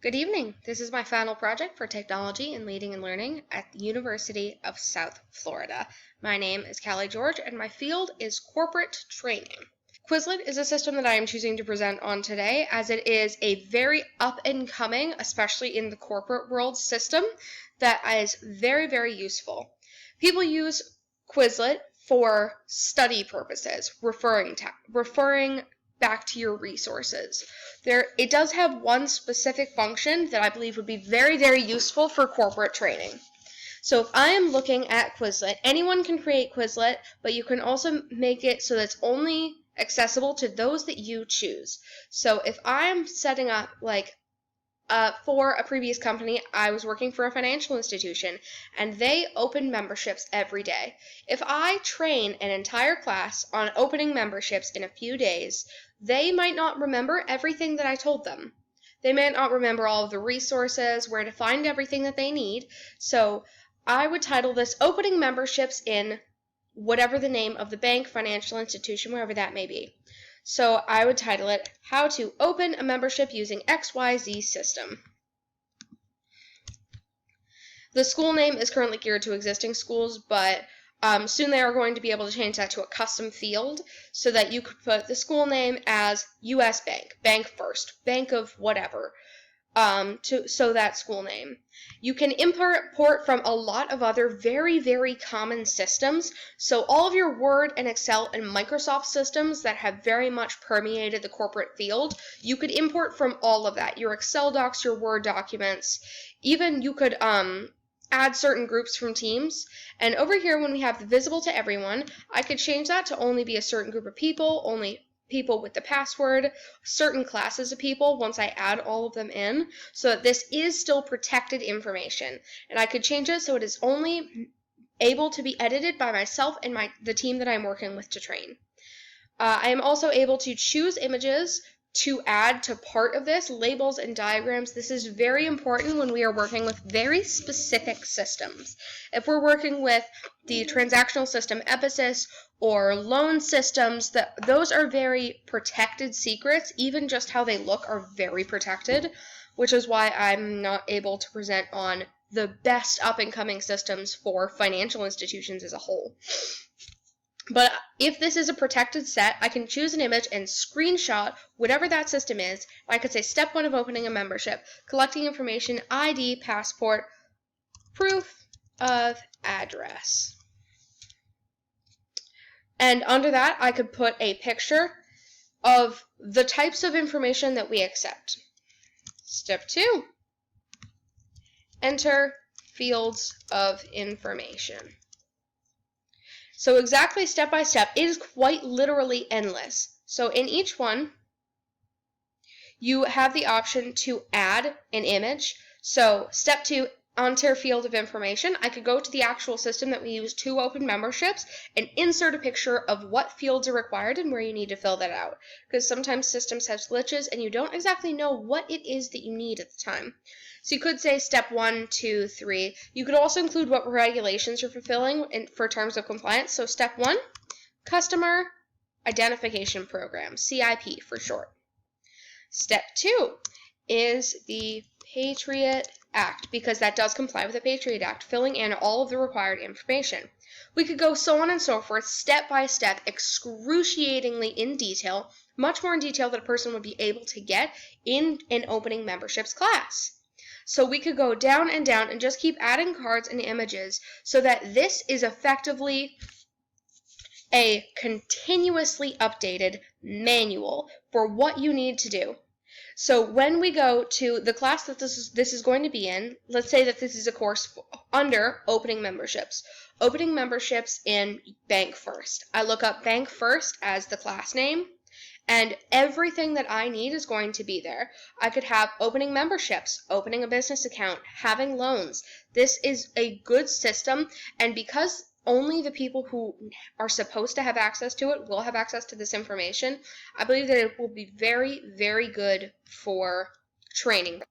Good evening. This is my final project for Technology in Leading and Learning at the University of South Florida. My name is Callie George, and my field is corporate training. Quizlet is a system that I am choosing to present on today, as it is a very up-and-coming, especially in the corporate world, system that is very, very useful. People use Quizlet for study purposes, referring back to your resources. It does have one specific function that I believe would be very, very useful for corporate training. So if I am looking at Quizlet, anyone can create Quizlet, but you can also make it so that it's only accessible to those that you choose. So if I'm setting up for a previous company, I was working for a financial institution, and they open memberships every day. If I train an entire class on opening memberships in a few days, they might not remember everything that I told them. They may not remember all of the resources, where to find everything that they need, so I would title this Opening Memberships in whatever the name of the bank, financial institution, wherever that may be. So I would title it, How to Open a Membership Using XYZ System. The school name is currently geared to existing schools, but soon they are going to be able to change that to a custom field so that you could put the school name as U.S. Bank, Bank First, Bank of whatever, so that school name. You can import from a lot of other very, very common systems. So all of your Word and Excel and Microsoft systems that have very much permeated the corporate field, you could import from all of that. Your Excel docs, your Word documents. Even you could add certain groups from Teams. And over here, when we have the visible to everyone, I could change that to only be a certain group of people, only people with the password, certain classes of people once I add all of them in, so that this is still protected information. And I could change it so it is only able to be edited by myself and the team that I'm working with to train. I am also able to choose images to add to part of this, labels and diagrams. This is very important when we are working with very specific systems. If we're working with the transactional system EPISys or loan systems, those are very protected secrets. Even just how they look are very protected, which is why I'm not able to present on the best up-and-coming systems for financial institutions as a whole. But if this is a protected set, I can choose an image and screenshot whatever that system is. I could say step 1 of opening a membership, collecting information, ID, passport, proof of address. And under that, I could put a picture of the types of information that we accept. Step 2, enter fields of information. So exactly step by step, it is quite literally endless. So in each one, you have the option to add an image. So step 2, enter field of information. I could go to the actual system that we use to open memberships and insert a picture of what fields are required and where you need to fill that out. Because sometimes systems have glitches and you don't exactly know what it is that you need at the time. So you could say step 1, 2, 3. You could also include what regulations you're fulfilling for terms of compliance. So step 1, Customer Identification Program, CIP for short. Step 2 is the Patriot Act, because that does comply with the Patriot Act, filling in all of the required information. We could go so on and so forth, step by step, excruciatingly in detail, much more in detail than a person would be able to get in an opening memberships class. So we could go down and down and just keep adding cards and images so that this is effectively a continuously updated manual for what you need to do. So when we go to the class that this is going to be in, let's say that this is a course under opening memberships. Opening memberships in Bank First. I look up Bank First as the class name, and everything that I need is going to be there. I could have opening memberships, opening a business account, having loans. This is a good system, and because only the people who are supposed to have access to it will have access to this information, I believe that it will be very, very good for training.